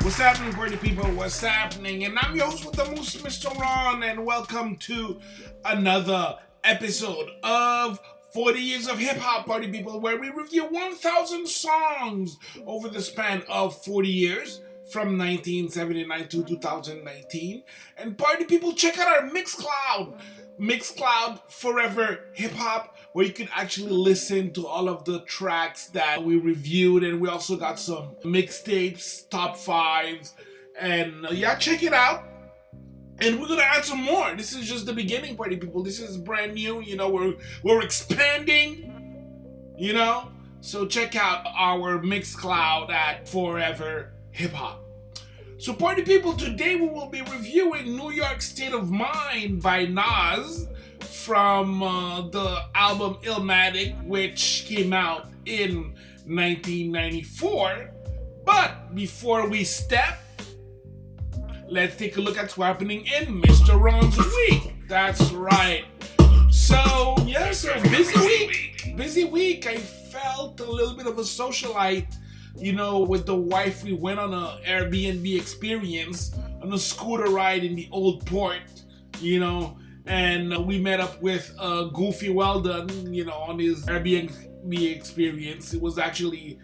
What's happening, party people? What's happening? And I'm your host with the most, Mr. Ron, and welcome to another episode of 40 Years of Hip Hop, party people, where we review 1,000 songs over the span of 40 years from 1979 to 2019. And party people, check out our Mixcloud Forever Hip Hop, where you can actually listen to all of the tracks that we reviewed, and we also got some mixtapes, top fives, and check it out. And we're gonna add some more. This is just the beginning, party people. This is brand new. We're expanding. So check out our Mixcloud at Forever Hip Hop. So party people, today we will be reviewing New York State of Mind by Nas from the album Illmatic, which came out in 1994. But before we step, let's take a look at what's happening in Mr. Ron's week. That's right. So busy week. I felt a little bit of a socialite. With the wife, we went on an Airbnb experience on a scooter ride in the old port, and we met up with Goofy Weldon, on his Airbnb experience. It was actually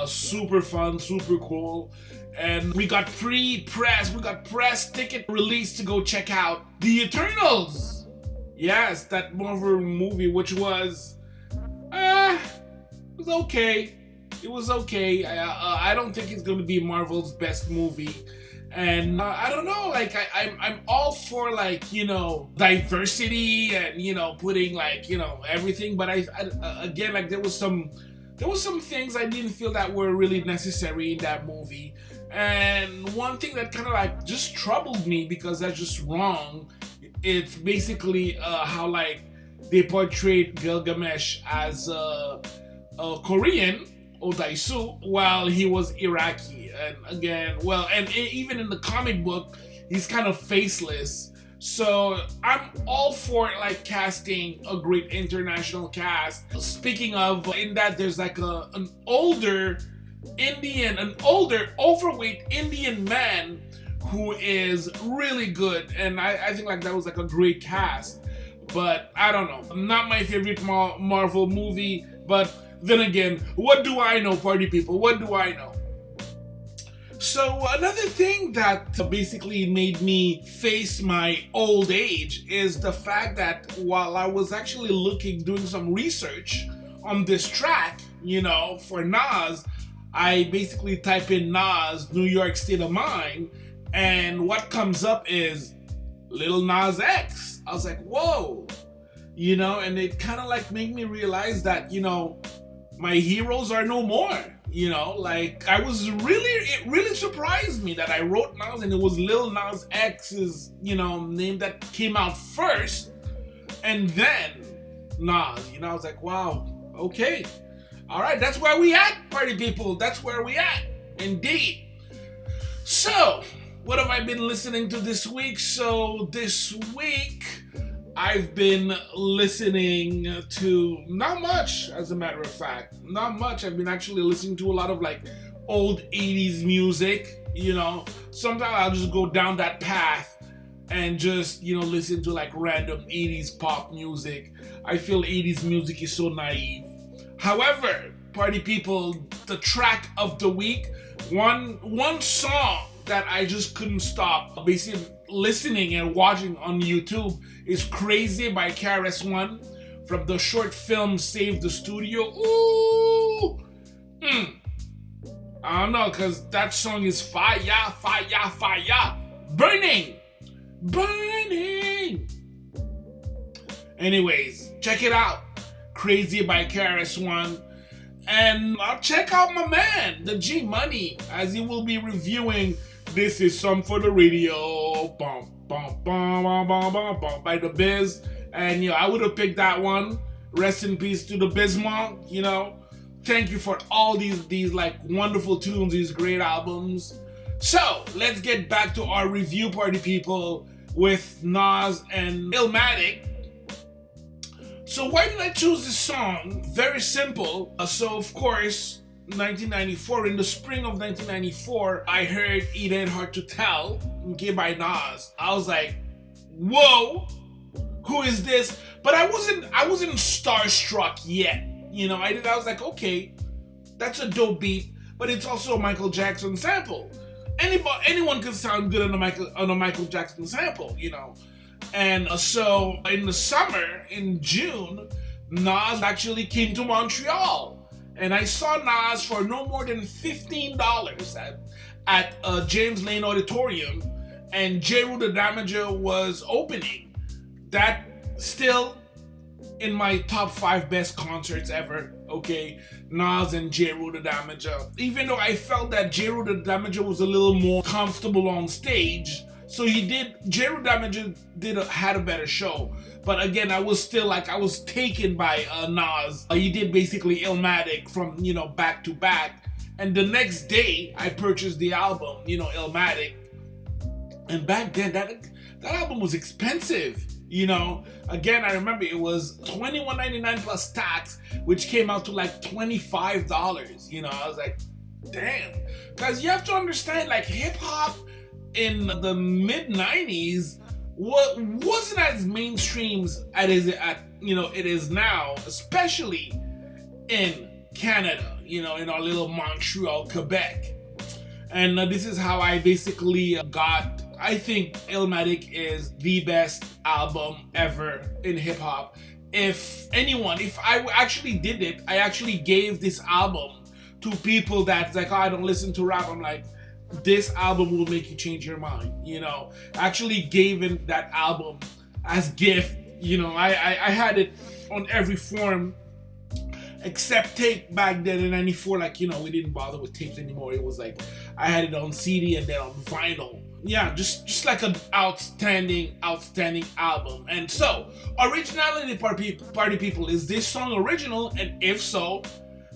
super fun, super cool. And we got press ticket release to go check out The Eternals. Yes, that Marvel movie, which was, was okay. It was okay. I don't think it's going to be Marvel's best movie. And I don't know, I'm all for diversity and putting everything, but again, there was some things I didn't feel that were really necessary in that movie. And one thing that kind of just troubled me, because that's just wrong, it's basically how they portrayed Gilgamesh as a Korean, Odaisu, while he was Iraqi. And again, and even in the comic book, he's kind of faceless. So I'm all for casting a great international cast. Speaking of, in that there's an older overweight Indian man who is really good, and I think that was a great cast. But I don't know, not my favorite Marvel movie, but then again, what do I know, party people? What do I know? So another thing that basically made me face my old age is the fact that while I was actually doing some research on this track, for Nas, I basically type in Nas, New York State of Mind, and what comes up is Lil Nas X. I was like, whoa, and it kind of made me realize that, my heroes are no more, I was it really surprised me that I wrote Nas and it was Lil Nas X's, name that came out first, and then Nas, I was like, wow, okay, all right, that's where we at, party people, that's where we at, indeed. So, what have I been listening to this week? So, this week, I've been listening to not much, as a matter of fact. Not much. I've been actually listening to a lot of old 80s music, Sometimes I'll just go down that path and just, listen to random 80s pop music. I feel 80s music is so naive. However, party people, the track of the week, one song that I just couldn't stop basically listening and watching on YouTube is Crazy by KRS-One from the short film Save the Studio. Ooh! I don't know, because that song is fire, fire, fire. Burning! Anyways, check it out. Crazy by KRS-One. And I'll check out my man, the G Money, as he will be reviewing This Is Some for the Radio, bum, bum, bum, bum, bum, bum, bum, by The Biz. And, I would have picked that one. Rest in peace to the Bismarck, Thank you for all these wonderful tunes, these great albums. So, let's get back to our review, party people, with Nas and Illmatic. So why did I choose this song? Very simple. So of course, 1994, in the spring of 1994, I heard It Ain't Hard to Tell, okay, by Nas. I was like, whoa, who is this? But I wasn't starstruck yet. You know, I was like, okay, that's a dope beat, but it's also a Michael Jackson sample. Anyone can sound good on a Michael Jackson sample, you know. And so in the summer, in June, Nas actually came to Montreal. And I saw Nas for no more than $15 at James Lane Auditorium, and Jeru the Damager was opening. That still in my top 5 best concerts ever, okay? Nas and Jeru the Damager. Even though I felt that Jeru the Damager was a little more comfortable on stage, so Jeru Damager had a better show. But again, I was taken by Nas. He did basically Illmatic from, you know, back to back. And the next day, I purchased the album, you know, Illmatic. And back then, that album was expensive, you know. Again, I remember it was $21.99 plus tax, which came out to like $25, you know. I was like, damn. Because you have to understand, like, hip-hop in the mid-90s wasn't as mainstream as it is now, especially in Canada, you know, in our little Montreal, Quebec. And this is how I basically I think Illmatic is the best album ever in hip-hop. If I actually did it, I actually gave this album to people that's like, oh, I don't listen to rap. I'm like, this album will make you change your mind, you know. I actually gave him that album as gift, you know. I had it on every form except tape back then in 94. Like, you know, we didn't bother with tapes anymore. It was like I had it on CD and then on vinyl. Yeah, just like an outstanding album. And so, Originality, party people, is this song original? And if so,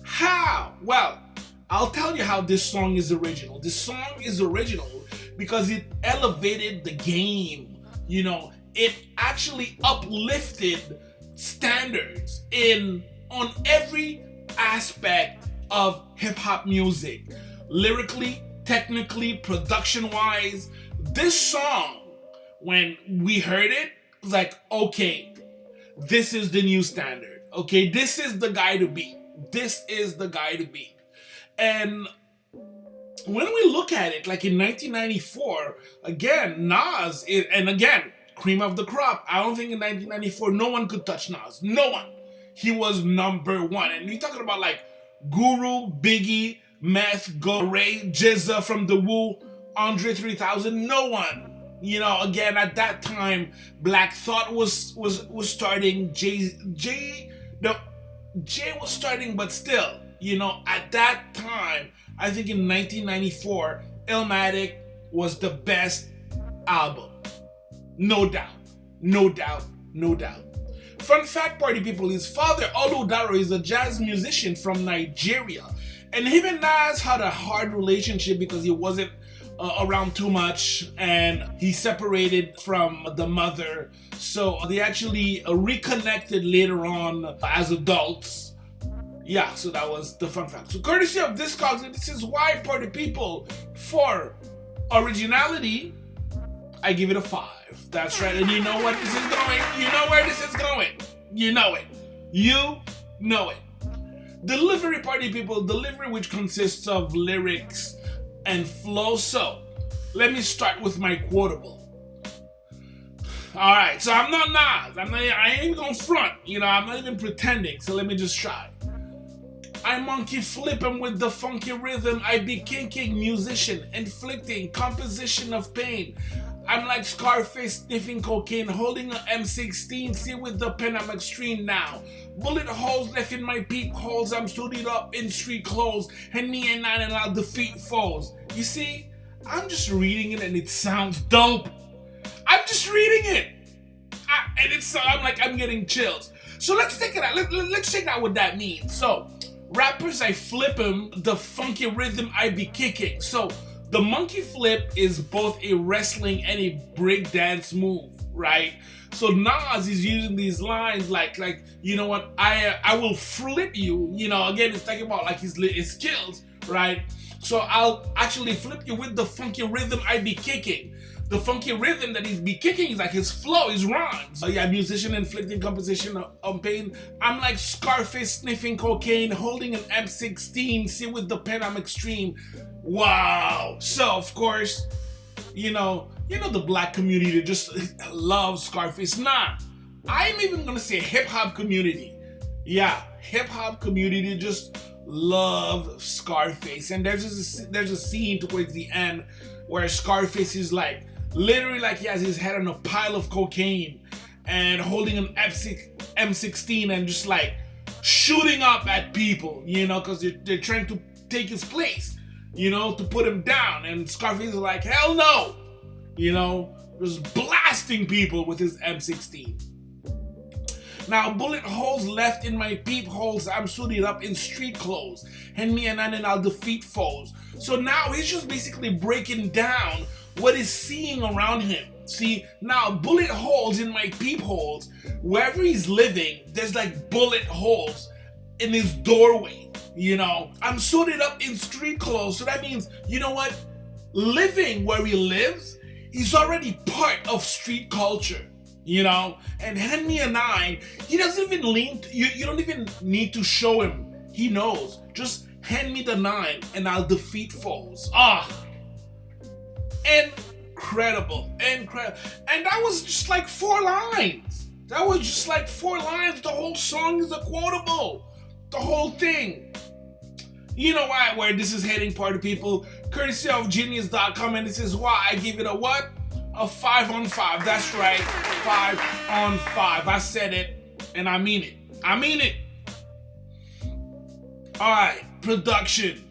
how? Well, I'll tell you how this song is original. This song is original because it elevated the game. You know, it actually uplifted standards on every aspect of hip-hop music. Lyrically, technically, production-wise. This song, when we heard it, was like, okay, this is the new standard. Okay, this is the guy to beat. This is the guy to beat. And when we look at it, like in 1994, again, Nas, cream of the crop. I don't think in 1994, no one could touch Nas. No one. He was number one. And we're talking about like Guru, Biggie, Meth, Go, Ray, Jizza from The Wu, Andre 3000, no one. You know, again, at that time, Black Thought was starting, Jay was starting, but still, you know, at that time, I think in 1994, Illmatic was the best album. No doubt. No doubt. No doubt. Fun fact, party people, his father, Oludaro, is a jazz musician from Nigeria. And him and Nas had a hard relationship because he wasn't around too much and he separated from the mother. So they actually reconnected later on as adults. Yeah, so that was the fun fact. So courtesy of Discogs, this is why, party people, for Originality, I give it a 5. That's right, and you know what this is going. You know where this is going. You know it. You know it. Delivery, party people, delivery which consists of lyrics and flow. So, let me start with my quotable. Alright, so I'm not Nas. I ain't even gonna front. You know, I'm not even pretending, so let me just try. I monkey flipping with the funky rhythm. I be kinking musician, inflicting composition of pain. I'm like Scarface sniffing cocaine, holding an M16. See with the pen, I'm extreme now. Bullet holes left in my peep holes. I'm suited up in street clothes. And me and nine and I'll defeat foes. You see, I'm just reading it and it sounds dope. I'm just reading it. I'm getting chills. So let's take it out. Let's check out what that means. So, rappers, I flip them. The funky rhythm, I be kicking. So, the monkey flip is both a wrestling and a break dance move. right? So Nas is using these lines like you know what, I will flip you, you know, again it's talking about like his skills, right? So I'll actually flip you with the funky rhythm I be kicking. The funky rhythm that he's be kicking is like his flow, his rhymes. Yeah, musician inflicting composition on pain. I'm like Scarface sniffing cocaine, holding an M16, see with the pen I'm extreme. Wow. So of course, you know the black community just loves Scarface. Nah, I'm even gonna say hip hop community. Yeah, hip hop community just love Scarface. And there's a scene towards the end where Scarface is like literally like he has his head on a pile of cocaine and holding an M16 and just like shooting up at people, you know, because they're trying to take his place, you know, to put him down. And Scarface is like, hell no, you know, just blasting people with his M16. Now, bullet holes left in my peepholes, I'm suited up in street clothes. Hand me a nine and I'll defeat foes. So now he's just basically breaking down what he's seeing around him. See, now bullet holes in my peepholes, wherever he's living, there's like bullet holes in his doorway, you know. I'm suited up in street clothes, so that means, you know what? Living where he lives, he's already part of street culture. You know, and hand me a nine. He doesn't even lean. You don't even need to show him. He knows. Just hand me the nine, and I'll defeat foes. Incredible. And that was just like 4 lines. The whole song is a quotable. The whole thing. You know why? Where this is heading, party people. Courtesy of Genius.com, and this is why I give it a what? A 5 on 5. That's right. 5 on 5. I said it and I mean it. Alright, production,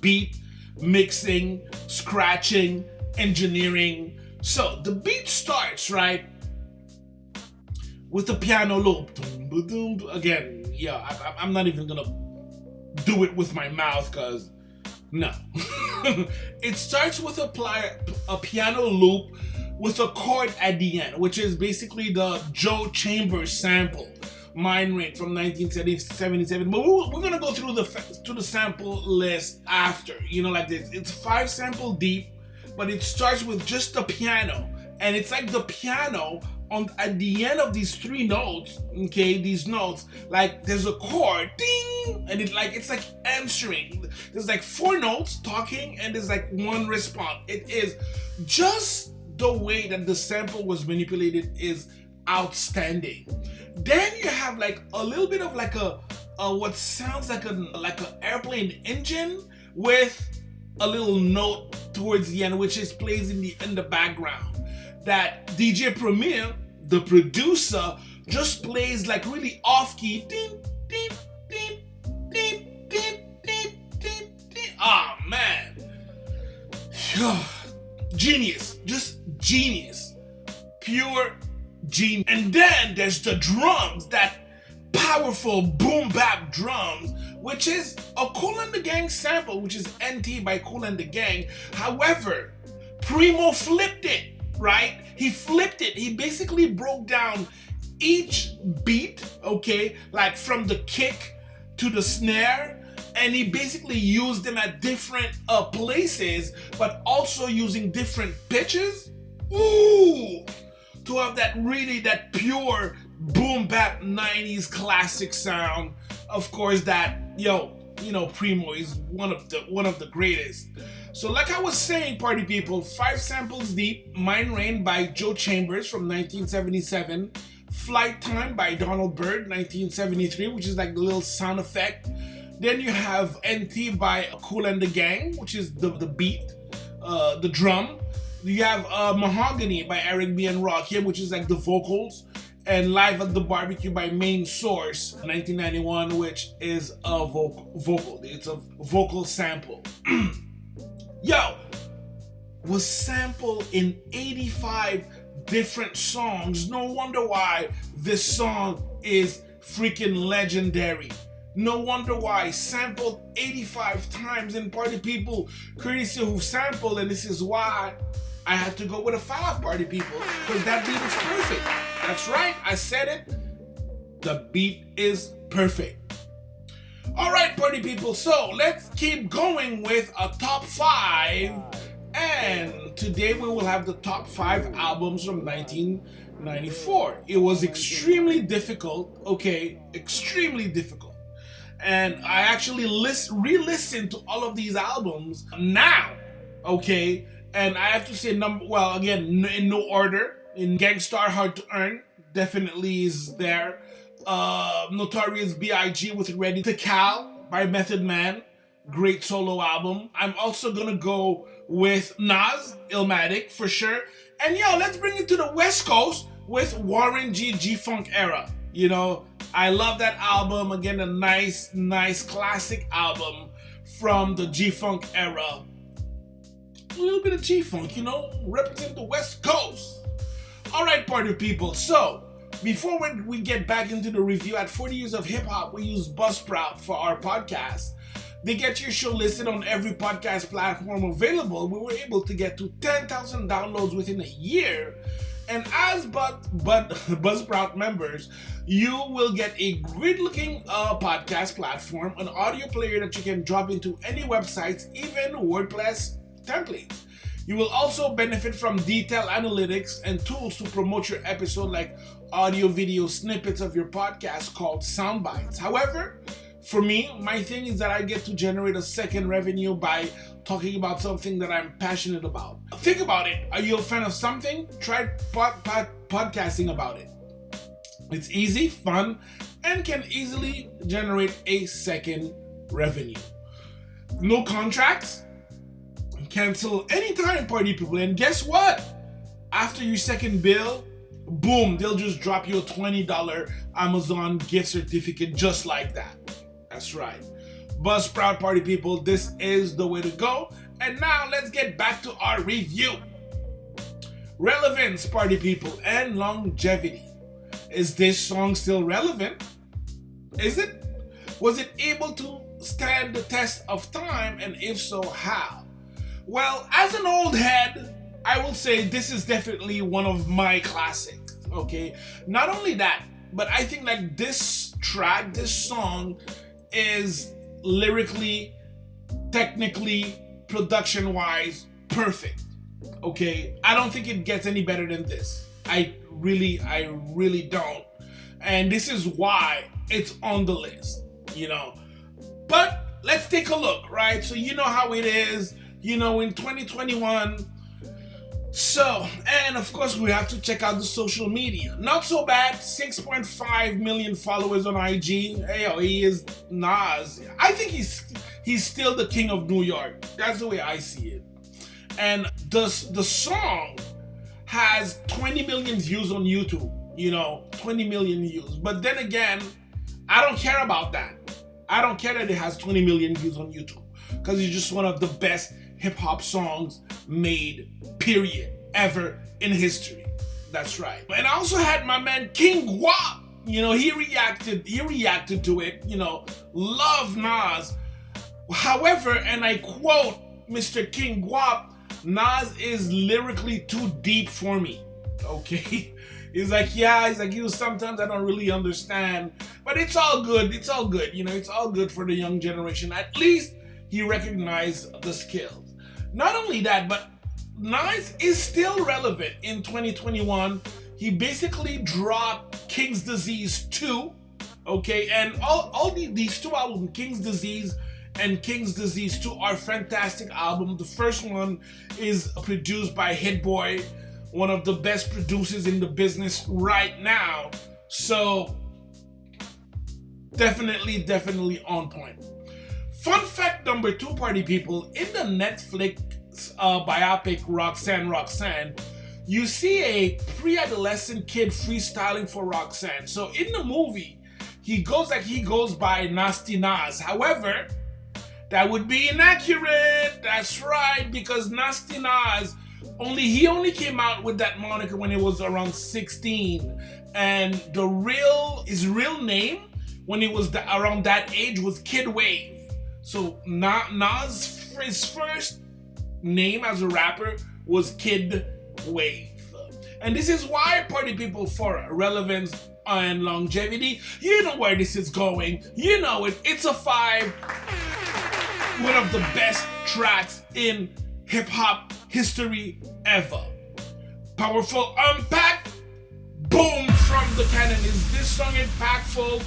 beat, mixing, scratching, engineering. So the beat starts, right, with the piano loop. Again, yeah, I'm not even gonna do it with my mouth because no. It starts with a piano loop with a chord at the end, which is basically the Joe Chambers sample, Mind Rate from 1977. But we're gonna go through the sample list after, you know, like this. It's 5 sample deep, but it starts with just the piano, and it's like the piano at the end of these 3 notes. Okay, these notes, like there's a chord, ding, and it's like answering. There's like 4 notes talking, and there's like 1 response. It is just the way that the sample was manipulated is outstanding. Then you have like a little bit of like a what sounds like an airplane engine with a little note towards the end, which is plays in the background. That DJ Premier, the producer, just plays like really off key. Ding, ding, ding, ding, ding, ding, ding, ding. Ah, man. Genius. Just genius. Pure genius. And then there's the drums, that powerful boom bap drums, which is a Kool and the Gang sample, which is NT by Kool and the Gang. However, Primo flipped it, right? He flipped it. He basically broke down each beat, okay, like from the kick to the snare, and he basically used them at different places, but also using different pitches. Ooh, to have that pure boom bap 90s classic sound. Of course, that Primo is one of the greatest. So like I was saying, party people, 5 samples deep. Mind Rain by Joe Chambers from 1977. Flight Time by Donald Byrd, 1973, which is like the little sound effect. Then you have NT by Kool and the Gang, which is the beat, the drum. You have Mahogany by Eric B. and Rakim, which is like the vocals. And Live at the Barbecue by Main Source, 1991, which is a vocal. It's a vocal sample. Yo, was sampled in 85 different songs. No wonder why this song is freaking legendary. No wonder why, sampled 85 times. And party people, courtesy who sampled, and this is why I had to go with a 5, party people, because that beat is perfect. That's right, I said it. The beat is perfect. Alright, party people, so let's keep going with a top 5. And today we will have the top 5 albums from 1994. It was extremely difficult, okay? Extremely difficult. And I actually re-listened to all of these albums now, okay? And I have to say, again, in no order. In Gangstar, Hard to Earn, definitely is there. Notorious B.I.G. with Ready to Cal by Method Man. Great solo album. I'm also gonna go with Nas, Illmatic, for sure. And let's bring it to the West Coast with Warren G. G-Funk Era. I love that album. Again, a nice classic album from the G-Funk era. A little bit of G-Funk, represent the West Coast. Alright, party people, so before we get back into the review, at 40 Years of Hip Hop, we use Buzzsprout for our podcast. They get your show listed on every podcast platform available. We were able to get to 10,000 downloads within a year. And as Buzzsprout members, you will get a great-looking podcast platform, an audio player that you can drop into any websites, even WordPress templates. You will also benefit from detailed analytics and tools to promote your episode, like audio-video snippets of your podcast called sound bites. However, for me, my thing is that I get to generate a second revenue by talking about something that I'm passionate about. Think about it. Are you a fan of something? Try podcasting about it. It's easy, fun, and can easily generate a second revenue. No contracts. Cancel anytime, party people. And guess what? After your second bill, boom, they'll just drop you a $20 Amazon gift certificate just like that. That's right. Buzzsprout, party people, this is the way to go. And now let's get back to our review. Relevance, party people, and longevity. Is this song still relevant? Is it? Was it able to stand the test of time, and if so, how? Well, as an old head, I will say this is definitely one of my classics, okay? Not only that, but I think that this track, this song, is lyrically, technically, production-wise, perfect, okay? I don't think it gets any better than this. I really don't. And this is why it's on the list, But let's take a look, right? So you know how it is, in 2021. So, and of course we have to check out the social media. Not so bad, 6.5 million followers on IG. Hey, he is Nas. I think he's still the king of New York. That's the way I see it. And the song has 20 million views on YouTube. 20 million views. But then again, I don't care about that. I don't care that it has 20 million views on YouTube, because it's just one of the best hip-hop songs made, period, ever in history. That's right. And I also had my man King Guap. He reacted to it, love Nas. However, and I quote Mr. King Guap, Nas is lyrically too deep for me. Okay? He's like, sometimes I don't really understand. But it's all good. It's all good. It's all good for the young generation. At least he recognized the skills. Not only that, but Nas is still relevant in 2021. He basically dropped King's Disease 2, okay? And all these two albums, King's Disease and King's Disease 2, are fantastic albums. The first one is produced by Hit Boy, one of the best producers in the business right now. So, definitely on point. Fun fact number 2, party people, in the Netflix biopic Roxanne, you see a pre-adolescent kid freestyling for Roxanne. So in the movie, he goes by Nasty Nas. However, that would be inaccurate. That's right, because Nasty Nas only came out with that moniker when he was around 16, and his real name when he was around that age was Kid Wave. So Nas, his first name as a rapper was Kid Wave. And this is why, party people, for relevance and longevity, you know where this is going. You know it. It's a 5. One of the best tracks in hip-hop history ever. Powerful impact. Boom from the cannon. Is this song impactful?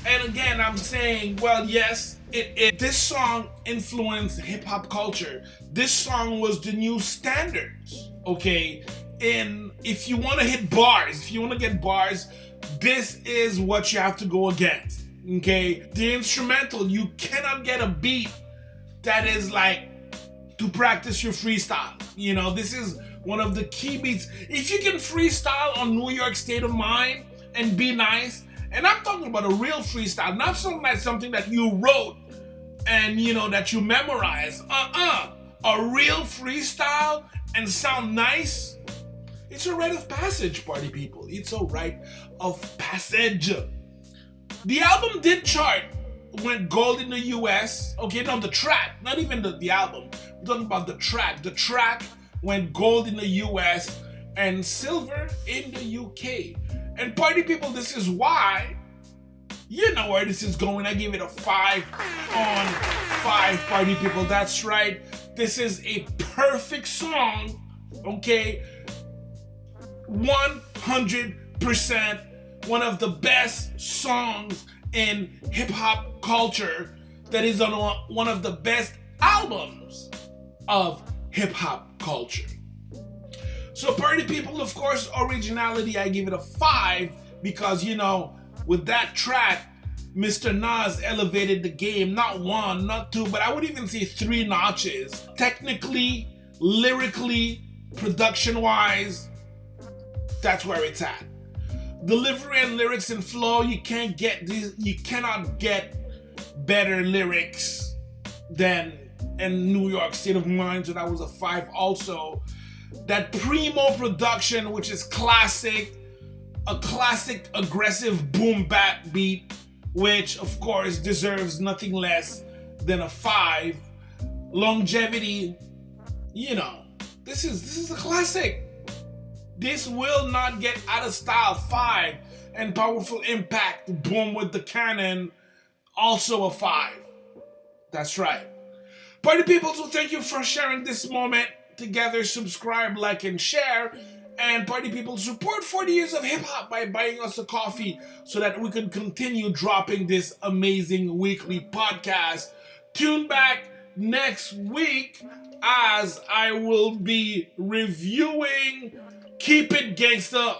And again, I'm saying, well, yes, this song influenced hip-hop culture. This song was the new standards, okay? If you want to hit bars, if you want to get bars, this is what you have to go against, okay? The instrumental, you cannot get a beat that is like to practice your freestyle. You know, this is one of the key beats. If you can freestyle on New York State of Mind and be nice, and I'm talking about a real freestyle, not something that you wrote and, you know, that you memorized. A real freestyle and sound nice, it's a rite of passage, party people. It's a rite of passage. The album did chart, went gold in the US. Okay, no, the track, not even the album. We're talking about the track. The track went gold in the US and silver in the UK. And party people, this is why, you know where this is going. I give it a 5 on 5, party people. That's right. This is a perfect song, okay? 100% one of the best songs in hip-hop culture that is on one of the best albums of hip-hop culture. So party people, of course, Originality, I give it a 5 because, you know, with that track, Mr. Nas elevated the game, not 1, not 2, but I would even say 3 notches. Technically, lyrically, production-wise, that's where it's at. Delivery and lyrics and flow, you cannot get better lyrics than in New York State of Mind, so that was a 5 also. That primo production, which is classic, a classic aggressive boom bap beat, which of course deserves nothing less than a 5. Longevity, you know, this is a classic. This will not get out of style, 5. And powerful impact, boom with the cannon, also a 5. That's right. Party people, so thank you for sharing this moment together. Subscribe, like, and share. And party people, support 40 years of hip-hop by buying us a coffee so that we can continue dropping this amazing weekly podcast. Tune back next week as I will be reviewing Keep It Gangsta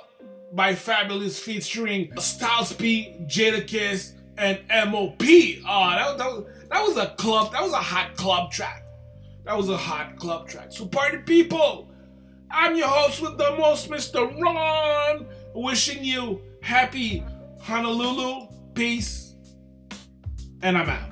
by Fabulous featuring Styles P, Jadakiss, and M.O.P. Oh, that was a club. That was a hot club track. That was a hot club track. So party people, I'm your host with the most, Mr. Ron, wishing you happy Honolulu, peace, and I'm out.